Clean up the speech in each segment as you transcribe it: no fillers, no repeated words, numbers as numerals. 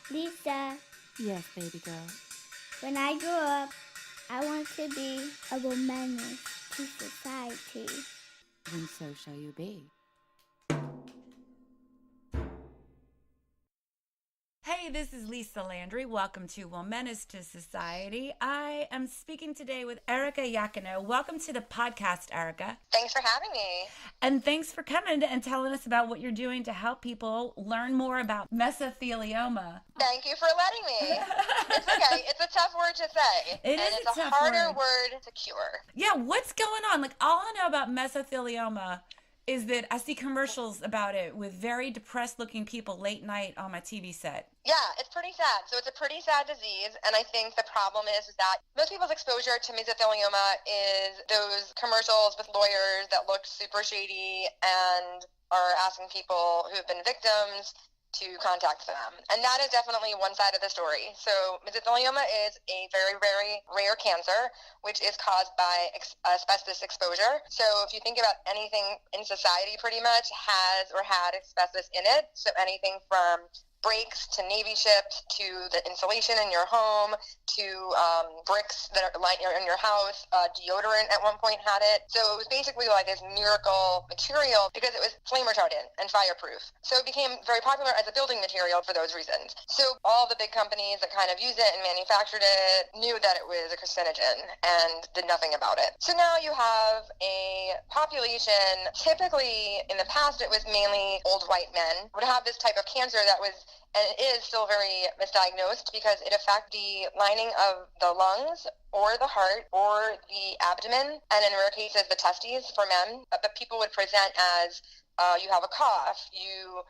Lisa, Yes, baby girl. when I grow up, I want to be a woman to society. Then so shall you be. Hey, this is Lisa Landry. Welcome to Womenis to Society. I am speaking today with Erica Iacono. Welcome to the podcast, Erica. Thanks for having me. And thanks for coming and telling us about what you're doing to help people learn more about mesothelioma. Thank you for letting me. It's okay. It's a tough word to say. It's a harder word to cure. Yeah, what's going on? Like, all I know about mesothelioma is that I see commercials about it with very depressed looking people late night on my TV set. Yeah, it's pretty sad. So it's a pretty sad disease, and I think the problem is that most people's exposure to mesothelioma is those commercials with lawyers that look super shady and are asking people who have been victims to contact them. And that is definitely one side of the story. So mesothelioma is a very, very rare cancer, which is caused by asbestos exposure. So if you think about anything in society pretty much has or had asbestos in it, so anything from brakes to Navy ships to the insulation in your home to bricks that are in your house. Deodorant at one point had it. So it was basically like this miracle material because it was flame retardant and fireproof. So it became very popular as a building material for those reasons. So all the big companies that kind of use it and manufactured it knew that it was a carcinogen and did nothing about it. So now you have a population, typically in the past it was mainly old white men, would have this type of cancer that was, and it is still very misdiagnosed because it affects the lining of the lungs or the heart or the abdomen, and in rare cases the testes for men. But people would present as you have a cough, you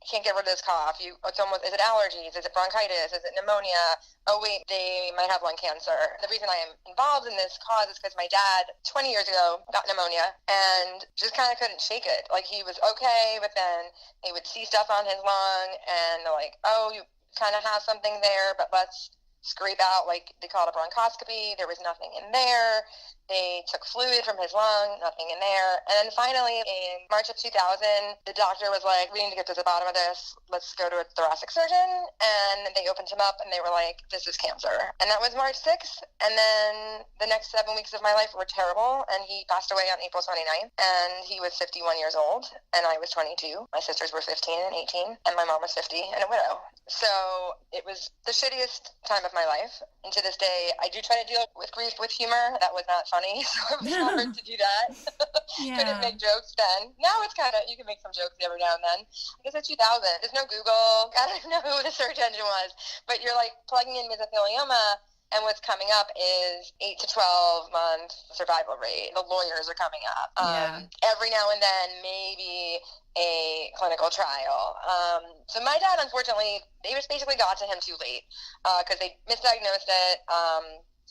can't get rid of this cough. It's almost, is it allergies? Is it bronchitis? Is it pneumonia? Oh wait, they might have lung cancer. The reason I am involved in this cause is because my dad, 20 years ago, got pneumonia and just kind of couldn't shake it. Like he was okay, but then they would see stuff on his lung and they're like, oh, you kind of have something there, but let's scrape out, like they call it a bronchoscopy. There was nothing in there. They took fluid from his lung, nothing in there. And then finally, in March of 2000, the doctor was like, we need to get to the bottom of this. Let's go to a thoracic surgeon. And they opened him up and they were like, this is cancer. And that was March 6th. And then the next 7 weeks of my life were terrible. And he passed away on April 29th. And he was 51 years old. And I was 22. My sisters were 15 and 18. And my mom was 50 and a widow. So it was the shittiest time of my life. And to this day, I do try to deal with grief with humor. That was not funny, so it was hard to do that. Yeah. Couldn't make jokes then. Now it's kind of, you can make some jokes every now and then. I guess it's 2000. There's no Google. I don't even know who the search engine was. But you're like plugging in mesothelioma, and what's coming up is 8 to 12 month survival rate. The lawyers are coming up. Every now and then, maybe a clinical trial. So my dad, unfortunately, they just basically got to him too late because they misdiagnosed it.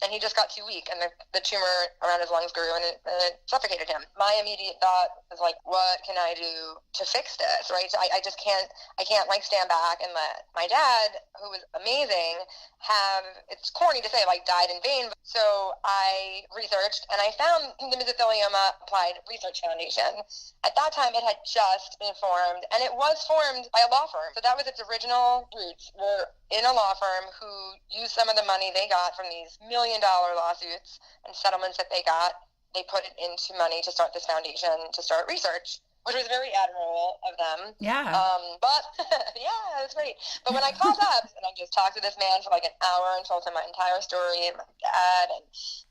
And he just got too weak, and the tumor around his lungs grew, and it suffocated him. My immediate thought was like, what can I do to fix this, right? So I just can't like stand back and let my dad, who was amazing, it's corny to say, like, died in vain. So I researched, and I found the Mesothelioma Applied Research Foundation. At that time, it had just been formed, and it was formed by a law firm. So that was its original roots, were in a law firm who used some of the money they got from these $1 million lawsuits and settlements that they got. They put it into money to start this foundation, to start research, which was very admirable of them. Yeah. But yeah, it was great. But when I called up and I just talked to this man for like an hour and told him my entire story and my dad and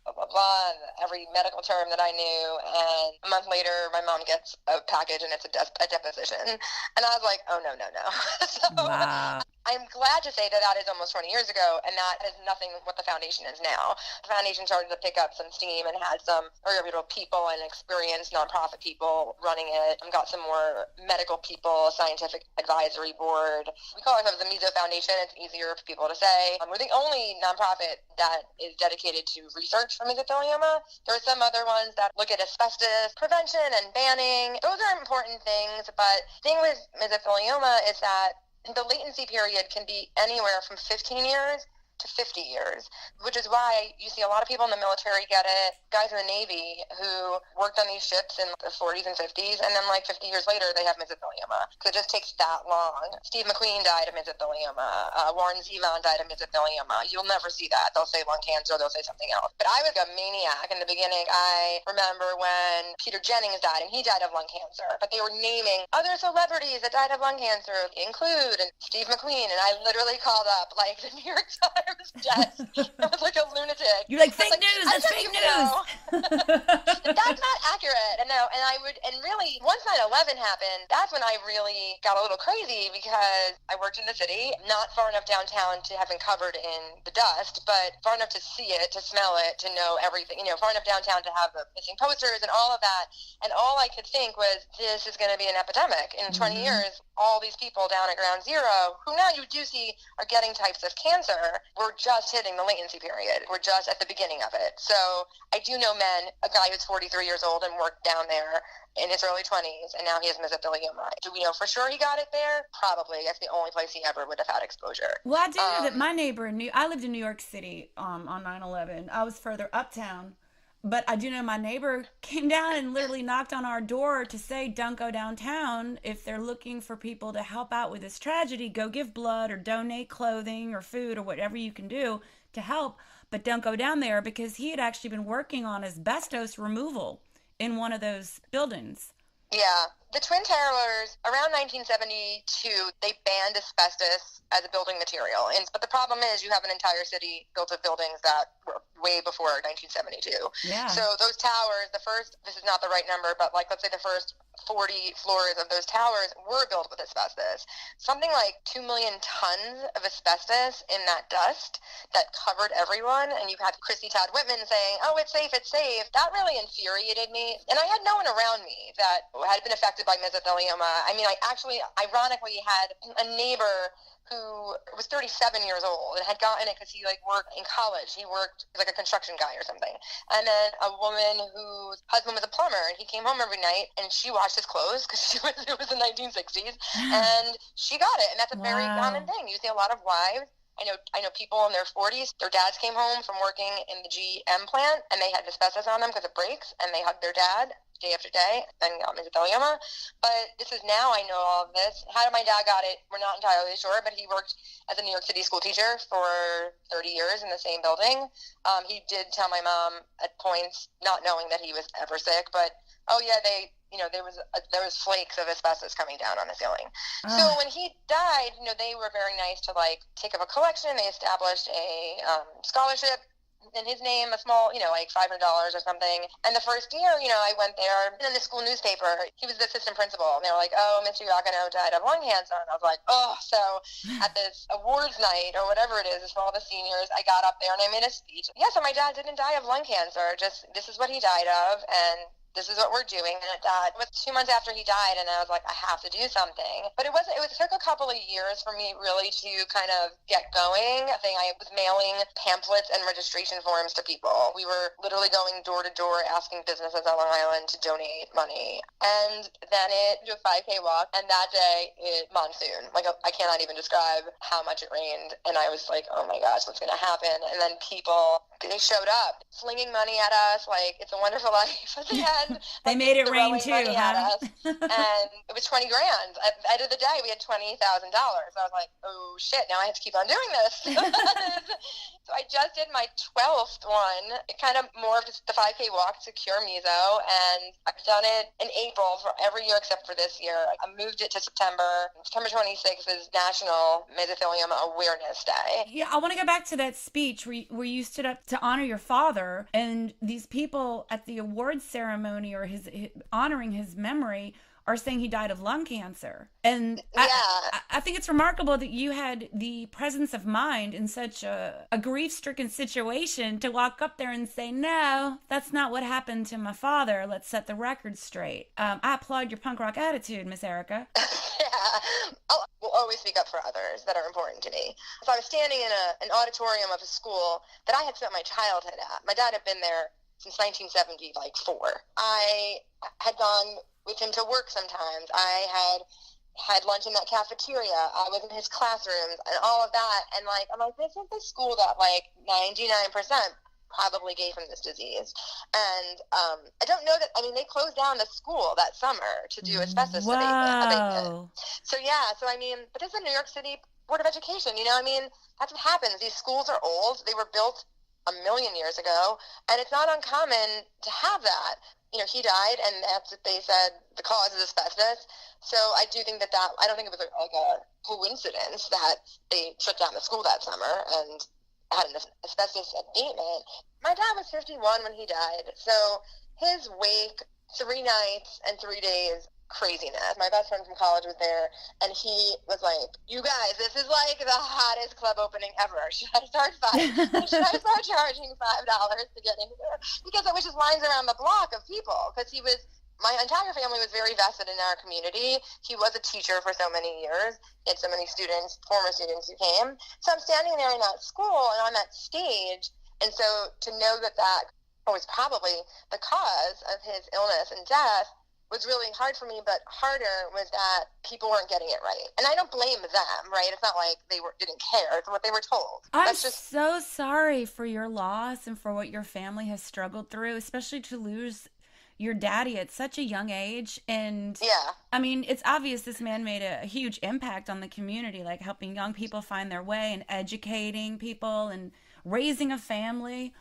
blah, blah, blah, and every medical term that I knew. And a month later, my mom gets a package and it's a deposition. And I was like, oh, no. So Wow. I'm glad to say that that is almost 20 years ago, and that is nothing what the foundation is now. The foundation started to pick up some steam and had some very reputable people and experienced nonprofit people running it. Got some more medical people, scientific advisory board. We call ourselves the Meso Foundation. It's easier for people to say. We're the only nonprofit that is dedicated to research for mesothelioma. There are some other ones that look at asbestos prevention and banning. Those are important things, but the thing with mesothelioma is that the latency period can be anywhere from 15 years to 50 years, which is why you see a lot of people in the military get it, guys in the Navy who worked on these ships in the 40s and 50s, and then like 50 years later, they have mesothelioma, because it just takes that long. Steve McQueen died of mesothelioma. Warren Zevon died of mesothelioma. You'll never see that. They'll say lung cancer, they'll say something else. But I was a maniac in the beginning. I remember when Peter Jennings died, and he died of lung cancer, but they were naming other celebrities that died of lung cancer, include and Steve McQueen, and I literally called up like the New York Times desk. I was like a lunatic. You're like, fake news, that's fake news. That's not accurate. And really, once 9/11 happened, that's when I really got a little crazy, because I worked in the city, not far enough downtown to have been covered in the dust, but far enough to see it, to smell it, to know everything, far enough downtown to have the missing posters and all of that. And all I could think was, this is going to be an epidemic. In 20 years, all these people down at ground zero, who now you do see are getting types of cancer, we're just hitting the latency period. We're just at the beginning of it. So I do know a guy who's 43 years old and worked down there in his early 20s, and now he has mesothelioma. Do we know for sure he got it there? Probably. That's the only place he ever would have had exposure. Well, I do know that my neighbor, I lived in New York City on 9/11. I was further uptown. But I do know my neighbor came down and literally knocked on our door to say, don't go downtown. If they're looking for people to help out with this tragedy, go give blood or donate clothing or food or whatever you can do to help. But don't go down there, because he had actually been working on asbestos removal in one of those buildings. Yeah. The Twin Towers, around 1972, they banned asbestos as a building material. But the problem is you have an entire city built of buildings that were way before 1972. Yeah. So those towers, this is not the right number, but let's say the first 40 floors of those towers were built with asbestos. Something like 2 million tons of asbestos in that dust that covered everyone. And you had Chrissy Todd Whitman saying, oh, it's safe, it's safe. That really infuriated me. And I had no one around me that had been affected by mesothelioma. I mean, I actually, ironically, had a neighbor who was 37 years old and had gotten it because he worked in college. He worked as a construction guy or something. And then a woman whose husband was a plumber, and he came home every night and she washed his clothes, because it was the 1960s, and she got it. And that's a very common thing. You see a lot of wives. I know people in their 40s, their dads came home from working in the GM plant and they had asbestos on them because of brakes, and they hugged their dad day after day and got mesothelioma. But this is now I know all of this. How my dad got it, we're not entirely sure, but he worked as a New York City school teacher for 30 years in the same building. He did tell my mom at points, not knowing that he was ever sick, but there was flakes of asbestos coming down on the ceiling. So when he died, they were very nice to take up a collection. They established a scholarship in his name, a small, $500 or something. And the first year, I went there, and in the school newspaper, he was the assistant principal, and they were like, oh, Mr. Iacono died of lung cancer. And I was like, oh. So at this awards night or whatever it is for all the seniors, I got up there and I made a speech. Yeah, so my dad didn't die of lung cancer. Just, this is what he died of, and this is what we're doing. And it was 2 months after he died, and I was like, I have to do something. But it took a couple of years for me really to kind of get going. I was mailing pamphlets and registration forms to people. We were literally going door to door asking businesses on Long Island to donate money. And then it did a 5K walk, and that day it monsoon. I cannot even describe how much it rained. And I was like, oh my gosh, what's going to happen? And then people, they showed up slinging money at us like It's a Wonderful Life at the end. They made it rain too, huh? And it was $20,000. At the end of the day, we had $20,000. I was like, oh shit, now I have to keep on doing this. So I just did my 12th one. It kind of morphed the 5K walk to cure meso, and I've done it in April for every year except for this year. I moved it to September. September 26th is National Mesothelioma Awareness Day. Yeah, I want to go back to that speech where you stood up to honor your father, and these people at the awards ceremony or his honoring his memory are saying he died of lung cancer. And yeah. I think it's remarkable that you had the presence of mind in such a grief-stricken situation to walk up there and say, no, that's not what happened to my father. Let's set the record straight. I applaud your punk rock attitude, Miss Erica. Yeah. Will always speak up for others that are important to me. So I was standing in an auditorium of a school that I had spent my childhood at. My dad had been there since 1974. I had gone with him to work sometimes. I had had lunch in that cafeteria. I was in his classrooms and all of that. And like, I'm like, this is the school that like 99% probably gave him this disease. And I don't know that, I mean, they closed down the school that summer to do asbestos abatement. So yeah, so I mean, but this is a New York City Board of Education, you know, I mean, that's what happens. These schools are old. They were built a million years ago, and it's not uncommon to have that. You know, he died, and that's what they said the cause is asbestos. So I do think that I don't think it was like a coincidence that they shut down the school that summer and had an asbestos abatement. My dad was 51 when he died, so his wake, 3 nights and 3 days, craziness. My best friend from college was there, and he was like, you guys, this is like the hottest club opening ever. Should I start charging $5 to get into there? Because it was just lines around the block of people, because my entire family was very vested in our community. He was a teacher for so many years. He had so many students, former students who came. So I'm standing there in that school and on that stage, and so to know that was probably the cause of his illness and death was really hard for me, but harder was that people weren't getting it right. And I don't blame them, right? It's not like they didn't care. It's what they were told. I'm so sorry for your loss and for what your family has struggled through, especially to lose your daddy at such a young age. And yeah, I mean, it's obvious this man made a huge impact on the community, like helping young people find their way and educating people and raising a family.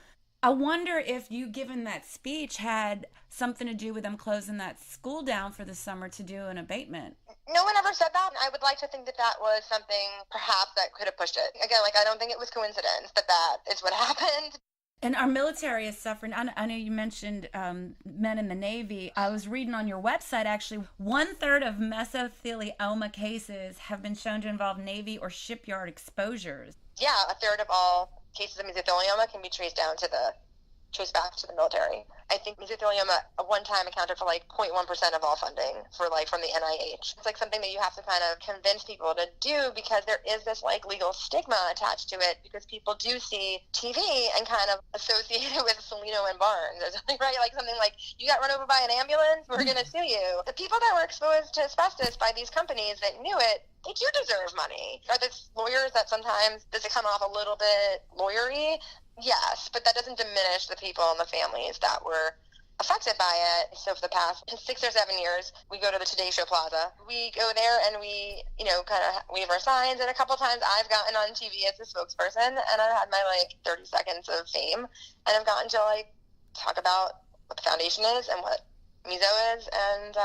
I wonder if you, given that speech, had something to do with them closing that school down for the summer to do an abatement. No one ever said that. I would like to think that was something perhaps that could have pushed it. Again, like, I don't think it was coincidence that is what happened. And our military is suffering. I know you mentioned men in the Navy. I was reading on your website, actually, 1/3 of mesothelioma cases have been shown to involve Navy or shipyard exposures. Yeah, 1/3 of all cases of mesothelioma can be traced back to the military. I think mesothelioma at one time accounted for like 0.1% of all funding for like from the NIH. It's like something that you have to kind of convince people to do, because there is this like legal stigma attached to it, because people do see TV and kind of associate it with Salino and Barnes or something, right? Like something like, you got run over by an ambulance, we're going to sue you. The people that were exposed to asbestos by these companies that knew it, they do deserve money. Are these lawyers that sometimes, does it come off a little bit lawyery? Yes, but that doesn't diminish the people and the families that were affected by it. So for the past 6 or 7 years, we go to the Today Show Plaza. We go there and we, kind of wave our signs. And a couple times I've gotten on TV as a spokesperson, and I've had my 30 seconds of fame. And I've gotten to talk about what the foundation is and what meso is. And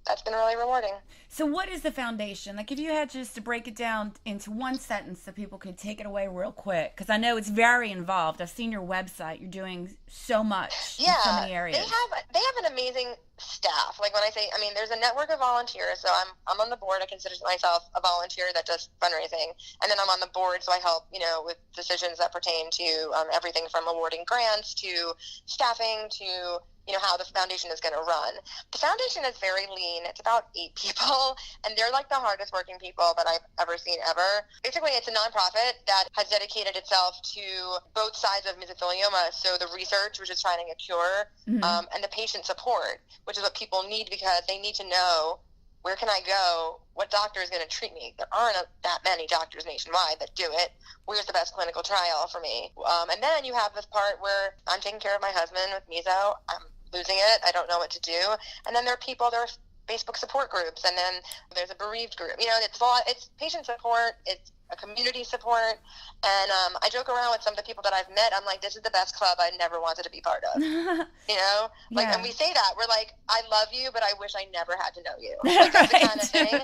that's been really rewarding. So what is the foundation? Like, if you had just to break it down into one sentence so people could take it away real quick, because I know it's very involved. I've seen your website. You're doing so much in so many areas. They have an amazing staff. Like, when I say, there's a network of volunteers. So I'm on the board. I consider myself a volunteer that does fundraising. And then I'm on the board, so I help, with decisions that pertain to everything from awarding grants to staffing to how the foundation is going to run. The foundation is very lean. It's about 8 people, and they're like the hardest working people that I've ever seen ever. Basically, it's a nonprofit that has dedicated itself to both sides of mesothelioma. So the research, which is finding a cure, and the patient support, which is what people need, because they need to know, where can I go? What doctor is going to treat me? There aren't that many doctors nationwide that do it. Where's the best clinical trial for me? And then you have this part where I'm taking care of my husband with meso. I'm losing it. I don't know what to do. And then there are Facebook support groups, and then there's a bereaved group. It's patient support. It's a community support. And I joke around with some of the people that I've met. I'm like, this is the best club I never wanted to be part of. Yeah. And we say that. We're like, I love you, but I wish I never had to know you. Like, that's the kind of thing,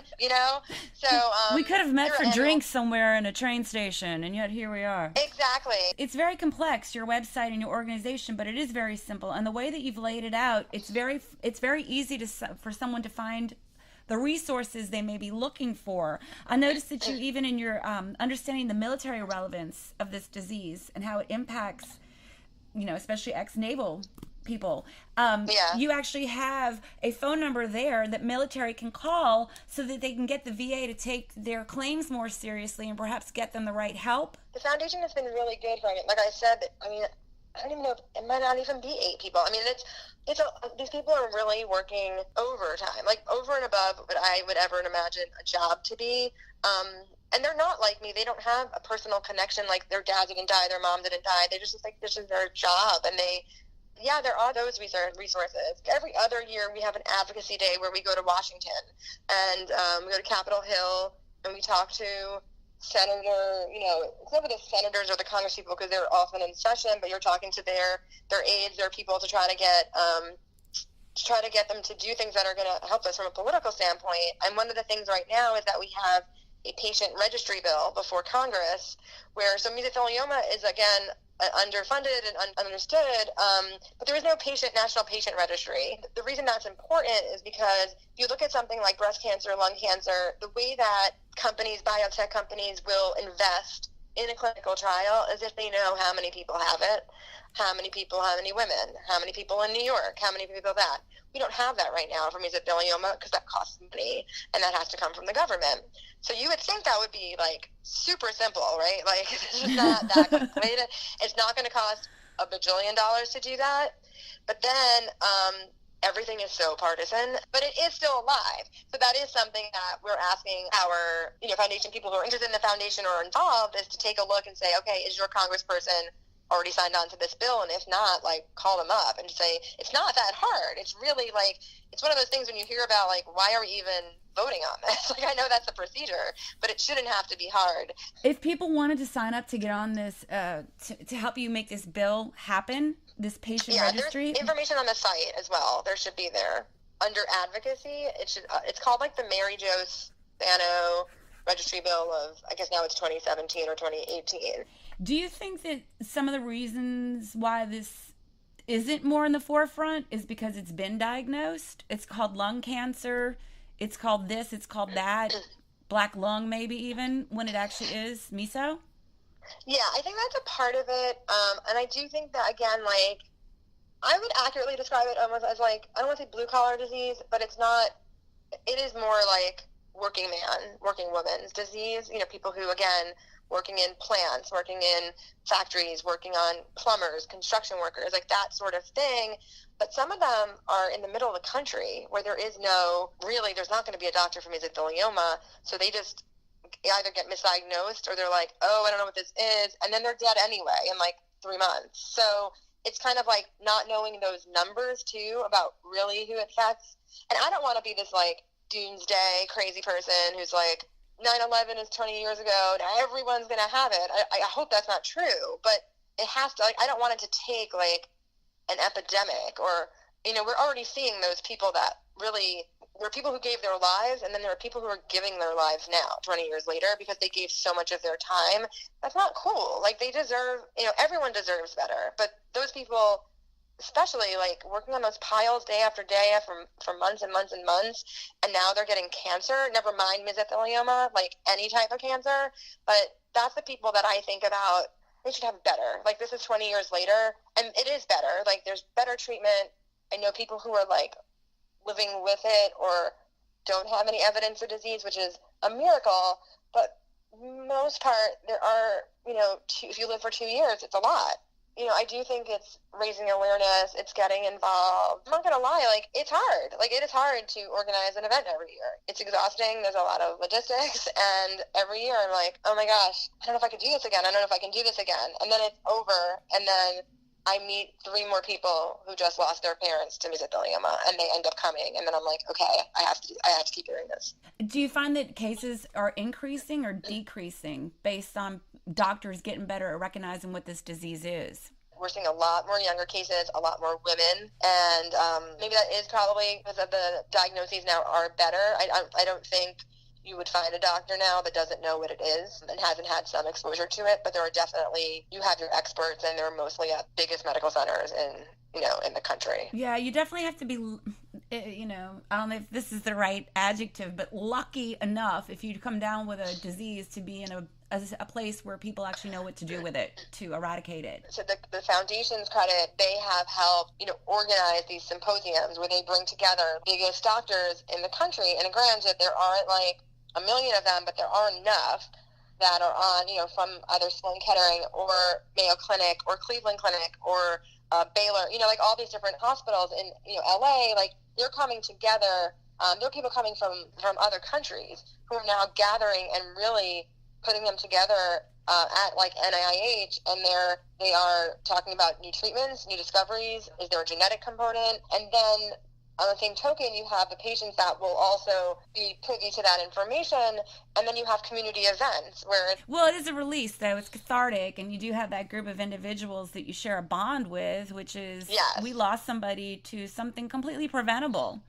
So we could have met for drinks somewhere in a train station, and yet here we are. Exactly. It's very complex, your website and your organization, but it is very simple. And the way that you've laid it out, it's very easy for someone to find the resources they may be looking for. I noticed that you, even in your understanding the military relevance of this disease and how it impacts, especially ex-naval people, you actually have a phone number there that military can call so that they can get the VA to take their claims more seriously and perhaps get them the right help. The foundation has been really good for it. Like I said, I don't even know, it might not even be 8 people. I mean, these people are really working overtime, like over and above what I would ever imagine a job to be. And they're not like me. They don't have a personal connection, like their dad didn't die, their mom didn't die. They just like, this is their job. And there are those resources. Every other year we have an advocacy day where we go to Washington and we go to Capitol Hill and we talk to senator, it's never the senators or the Congress people because they're often in session, but you're talking to their aides, their people to try to get them to do things that are going to help us from a political standpoint. And one of the things right now is that we have a patient registry bill before Congress so mesothelioma is, again, underfunded and understood, but there is no national patient registry. The reason that's important is because if you look at something like breast cancer, lung cancer, the way that biotech companies will invest in a clinical trial is if they know how many people have it, how many women, how many people in New York, how many people that. We don't have that right now for mesothelioma because that costs money and that has to come from the government. So you would think that would be like super simple, right? Like this is not that complicated. It's not going to cost $1 bajillion to do that. But then everything is so partisan, but it is still alive. So that is something that we're asking our foundation people who are interested in the foundation or involved is to take a look and say, okay, is your congressperson already signed on to this bill? And if not, like, call them up and say, it's not that hard. It's really like, it's one of those things when you hear about, like, why are we even voting on this? Like, I know that's the procedure, but it shouldn't have to be hard. If people wanted to sign up to get on this, to help you make this bill happen, this patient registry. There's information on the site as well. There should be there. Under advocacy, it's called, like, the Mary Jo Spano registry bill of, I guess now it's 2017 or 2018. Do you think that some of the reasons why this isn't more in the forefront is because it's been diagnosed? It's called lung cancer. It's called this. It's called that. Black lung, maybe even, when it actually is meso? Yeah, I think that's a part of it. And I do think that, again, like, I would accurately describe it almost as, like, I don't want to say blue-collar disease, but it is more like working woman's disease. People who, again, working in plants, working in factories, working on plumbers, construction workers, like that sort of thing. But some of them are in the middle of the country where there's not going to be a doctor for mesothelioma. So they just either get misdiagnosed or they're like, oh, I don't know what this is. And then they're dead anyway in like 3 months. So it's kind of like not knowing those numbers too about really who it affects. And I don't want to be this like doomsday crazy person who's like, 9/11 is 20 years ago, and everyone's going to have it. I hope that's not true, but it has to, like, I don't want it to take, like, an epidemic or, we're already seeing those people that really, there are people who gave their lives, and then there are people who are giving their lives now, 20 years later, because they gave so much of their time. That's not cool. Like, they deserve, everyone deserves better, but those people, especially like working on those piles day after day for months and months and months, and now they're getting cancer, never mind mesothelioma, like any type of cancer. But that's the people that I think about, they should have better. Like, this is 20 years later, and it is better. Like, there's better treatment. I know people who are like living with it or don't have any evidence of disease, which is a miracle, but most part there are, if you live for 2 years, it's a lot. I do think it's raising awareness. It's getting involved. I'm not going to lie. Like, it's hard. Like, it is hard to organize an event every year. It's exhausting. There's a lot of logistics. And every year I'm like, oh my gosh, I don't know if I can do this again. I don't know if I can do this again. And then it's over. And then I meet 3 more people who just lost their parents to mesothelioma, and they end up coming. And then I'm like, okay, I have to keep doing this. Do you find that cases are increasing or decreasing based on doctors getting better at recognizing what this disease is? We're seeing a lot more younger cases, a lot more women, and maybe that is probably because of the diagnoses now are better. I don't think you would find a doctor now that doesn't know what it is and hasn't had some exposure to it, but there are definitely, you have your experts, and they're mostly at biggest medical centers in the country. Yeah, you definitely have to be, I don't know if this is the right adjective, but lucky enough if you come down with a disease to be in a place where people actually know what to do with it, to eradicate it. So the foundation's credit, they have helped, organize these symposiums where they bring together biggest doctors in the country. And granted, there aren't like a million of them, but there are enough that are on, from either Sloan Kettering or Mayo Clinic or Cleveland Clinic or Baylor, like all these different hospitals in, LA, like they're coming together. There are people coming from other countries who are now gathering and really putting them together at like NIH, and they are talking about new treatments, new discoveries. Is there a genetic component? And then on the same token, you have the patients that will also be privy to that information, and then you have community events where well, it is a release, though. It's cathartic, and you do have that group of individuals that you share a bond with, which is, yes. We lost somebody to something completely preventable.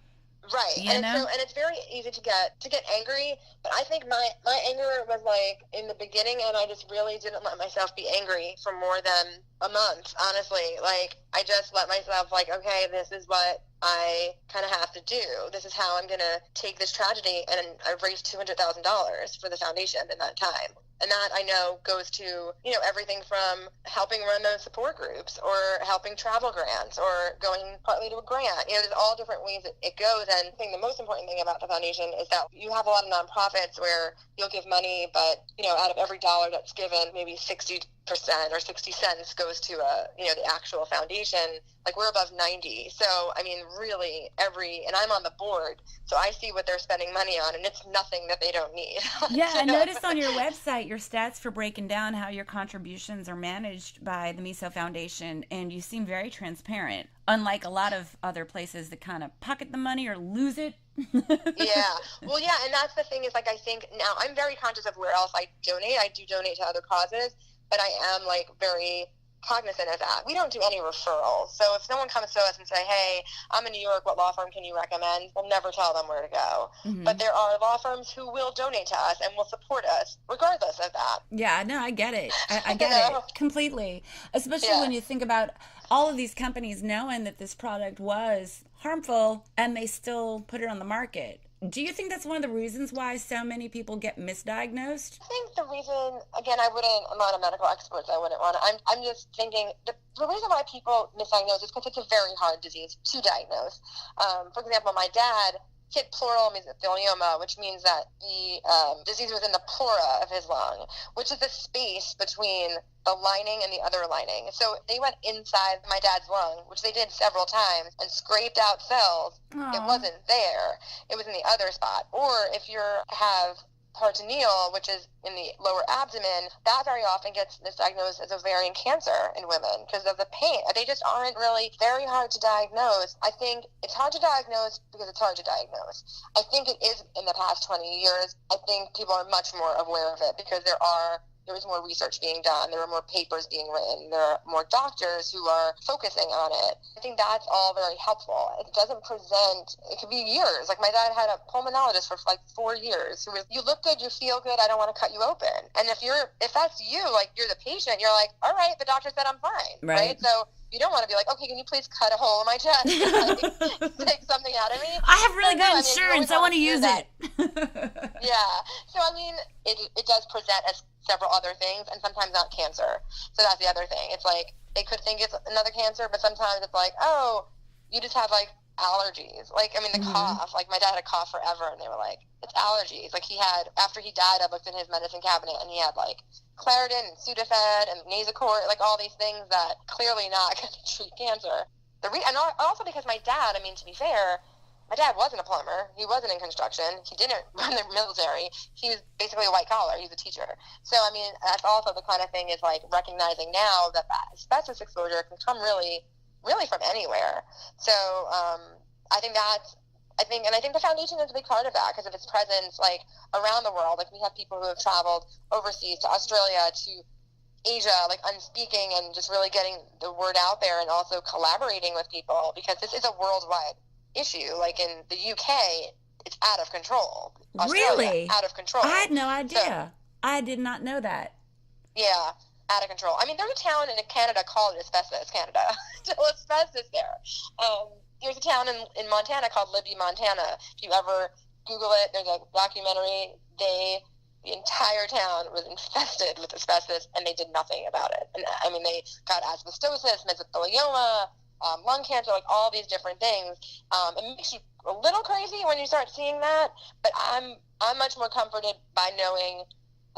Right, and it's very easy to get angry, but I think my anger was like in the beginning, and I just really didn't let myself be angry for more than a month, honestly. Like, I just let myself, like, okay, this is what I kind of have to do. This is how I'm going to take this tragedy, and I've raised $200,000 for the foundation in that time. And that, I know, goes to, everything from helping run those support groups or helping travel grants or going partly to a grant. There's all different ways it goes. And I think the most important thing about the foundation is that you have a lot of nonprofits where you'll give money, but, out of every dollar that's given, maybe 60% or 60 cents goes to the actual foundation. Like, we're above 90. So, I mean, really and I'm on the board, so I see what they're spending money on, and it's nothing that they don't need. Yeah, I noticed on your website your stats for breaking down how your contributions are managed by the Meso Foundation, and you seem very transparent, unlike a lot of other places that kind of pocket the money or lose it. Yeah. Well, yeah, and that's the thing is, like, I think now I'm very conscious of where else I donate. I do donate to other causes, but I am, like, very cognizant of that. We don't do any referrals. So if someone comes to us and say, hey, I'm in New York, what law firm can you recommend? We'll never tell them where to go. Mm-hmm. But there are law firms who will donate to us and will support us regardless of that. Yeah, no, I get it. I get it completely. Especially when you think about all of these companies knowing that this product was harmful and they still put it on the market. Do you think that's one of the reasons why so many people get misdiagnosed? I think the reason, again, I'm not a medical expert, so I wouldn't want to. I'm just thinking the reason why people misdiagnose is because it's a very hard disease to diagnose. For example, my dad, he had pleural mesothelioma, which means that the disease was in the pleura of his lung, which is the space between the lining and the other lining. So they went inside my dad's lung, which they did several times, and scraped out cells. Aww. It wasn't there. It was in the other spot. Or if you have peritoneal, which is in the lower abdomen, that very often gets misdiagnosed as ovarian cancer in women because of the pain. They just aren't really very hard to diagnose. I think it's hard to diagnose because it's hard to diagnose. I think it is in the past 20 years. I think people are much more aware of it because there is more research being done. There are more papers being written. There are more doctors who are focusing on it. I think that's all very helpful. It doesn't present, it could be years. Like, my dad had a pulmonologist for like 4 years who was, you look good, you feel good, I don't want to cut you open. And if that's you, like, you're the patient, you're like, all right, the doctor said I'm fine. Right? So you don't want to be like, okay, can you please cut a hole in my chest? Like, take something out of me. I have really good insurance. I want to use it. Yeah. So, I mean, it does present as several other things, and sometimes not cancer. So that's the other thing. It's like, they could think it's another cancer, but sometimes it's like, oh, you just have, like, allergies. Like, I mean, the cough. Like, my dad had a cough forever, and they were like, it's allergies. Like, after he died, I looked in his medicine cabinet, and he had, like, Claritin and Sudafed and Nasacort, like, all these things that clearly not going to treat cancer. And also because my dad, I mean, to be fair, my dad wasn't a plumber. He wasn't in construction. He didn't run the military. He was basically a white collar. He was a teacher. So, I mean, that's also the kind of thing is, like, recognizing now that asbestos exposure can come really, really from anywhere. So, I think the foundation is a big part of that because of its presence, like, around the world. Like, we have people who have traveled overseas to Australia, to Asia, like, unspeaking and just really getting the word out there and also collaborating with people because this is a worldwide issue. Like, in the UK, it's out of control. Australia, really? Out of control. I had no idea. So, I did not know that. Yeah, out of control. I mean, there's a town in Canada called Asbestos, Canada. Still asbestos there. There's a town in Montana called Libby, Montana. If you ever Google it, there's a documentary. The entire town was infested with asbestos, and they did nothing about it. And I mean, they got asbestosis, mesothelioma, lung cancer, like all these different things. It makes you a little crazy when you start seeing that, but I'm much more comforted by knowing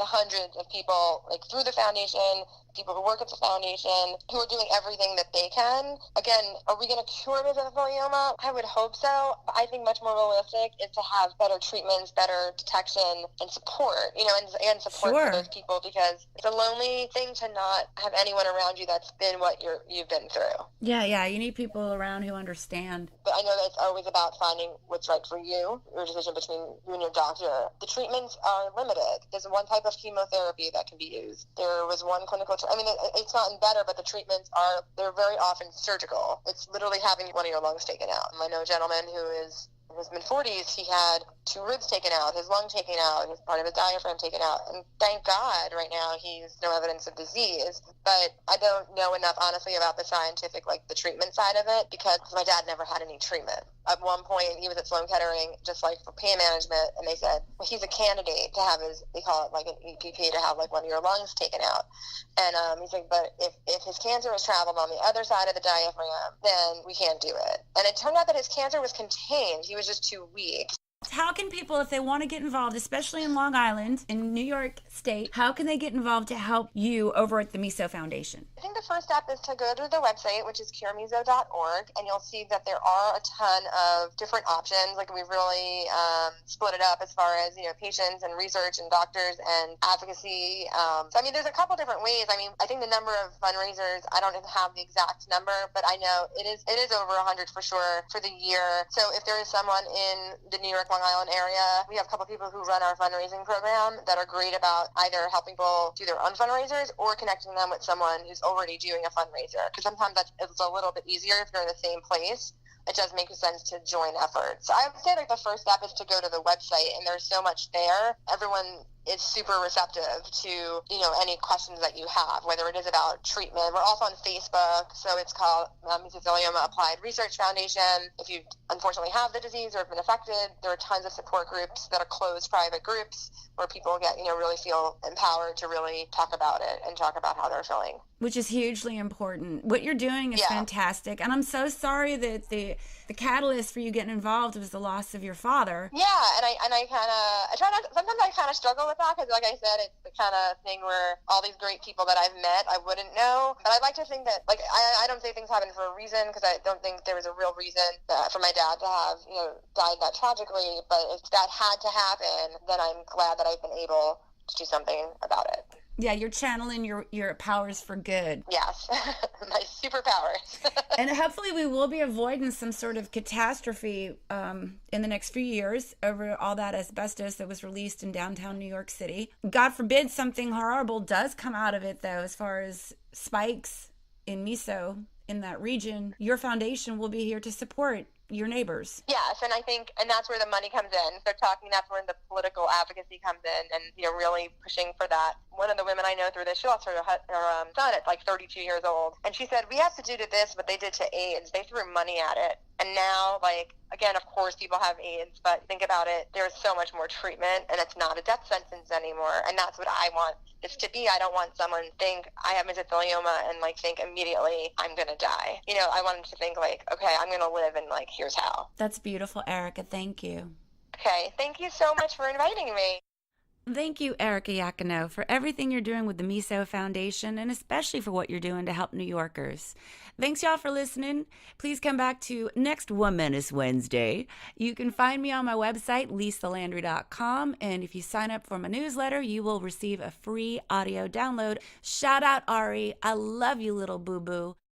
the hundreds of people like through the foundation, people who work at the foundation, who are doing everything that they can. Again, are we going to cure mesothelioma? I would hope so. But I think much more realistic is to have better treatments, better detection, and support, and support for those people, because it's a lonely thing to not have anyone around you that's been what you've been through. Yeah, you need people around who understand. But I know that it's always about finding what's right for you, your decision between you and your doctor. The treatments are limited. There's one type of chemotherapy that can be used. There was one clinical it's gotten better, but the treatments they're very often surgical. It's literally having one of your lungs taken out. I know a gentleman who is in his mid-40s, he had 2 ribs taken out, his lung taken out, his part of his diaphragm taken out. And thank God right now he's no evidence of disease. But I don't know enough, honestly, about the scientific, the treatment side of it, because my dad never had any treatment. At one point, he was at Sloan Kettering, just for pain management, and they said, well, he's a candidate to have they call it an EPP, to have one of your lungs taken out. And he's like, but if his cancer has traveled on the other side of the diaphragm, then we can't do it. And it turned out that his cancer was contained. He was just too weak. How can people, if they want to get involved, especially in Long Island, in New York State, how can they get involved to help you over at the Meso Foundation? I think the first step is to go to the website, which is curemeso.org, and you'll see that there are a ton of different options. We've really split it up as far as, patients and research and doctors and advocacy. There's a couple different ways. I think the number of fundraisers, I don't have the exact number, but I know it is over 100 for sure for the year. So if there is someone in the New York, Long Island area, we have a couple people who run our fundraising program that are great about either helping people do their own fundraisers or connecting them with someone who's already doing a fundraiser. Because sometimes it's a little bit easier if you're in the same place. It does make sense to join efforts. So I would say the first step is to go to the website, and there's so much there. Everyone is super receptive to, any questions that you have, whether it is about treatment. We're also on Facebook, so it's called Mesothelioma Applied Research Foundation. If you unfortunately have the disease or have been affected, there are tons of support groups that are closed private groups where people get, really feel empowered to really talk about it and talk about how they're feeling. Which is hugely important. What you're doing is fantastic. And I'm so sorry that the catalyst for you getting involved was the loss of your father. Yeah, and I try not, sometimes I kind of struggle with that, because like I said, it's the kind of thing where all these great people that I've met, I wouldn't know. But I like to think that, I don't say things happen for a reason, because I don't think there was a real reason for my dad to have, died that tragically. But if that had to happen, then I'm glad that I've been able to do something about it. Yeah, you're channeling your powers for good. Yes, my superpowers. And hopefully we will be avoiding some sort of catastrophe in the next few years over all that asbestos that was released in downtown New York City. God forbid something horrible does come out of it, though, as far as spikes in meso in that region. Your foundation will be here to support your neighbors. Yes, and I think, and that's where the money comes in. They're talking, that's where the political advocacy comes in, and really pushing for that. One of the women I know through this, she lost her son at 32 years old, and she said, we have to do to this what they did to AIDS. They threw money at it, and now, again, of course, people have AIDS, but think about it, there's so much more treatment, and it's not a death sentence anymore, and that's what I want this to be. I don't want someone to think I have mesothelioma and think immediately I'm gonna die. I want them to think okay, I'm gonna live, and here's how. That's beautiful, Erica. Thank you. Okay, thank you so much for inviting me. Thank you, Erica Iacono, for everything you're doing with the Meso Foundation, and especially for what you're doing to help New Yorkers. Thanks, y'all, for listening. Please come back to next Womanist Wednesday. You can find me on my website, lisalandry.com, and if you sign up for my newsletter, you will receive a free audio download. Shout out, Ari. I love you, little boo-boo.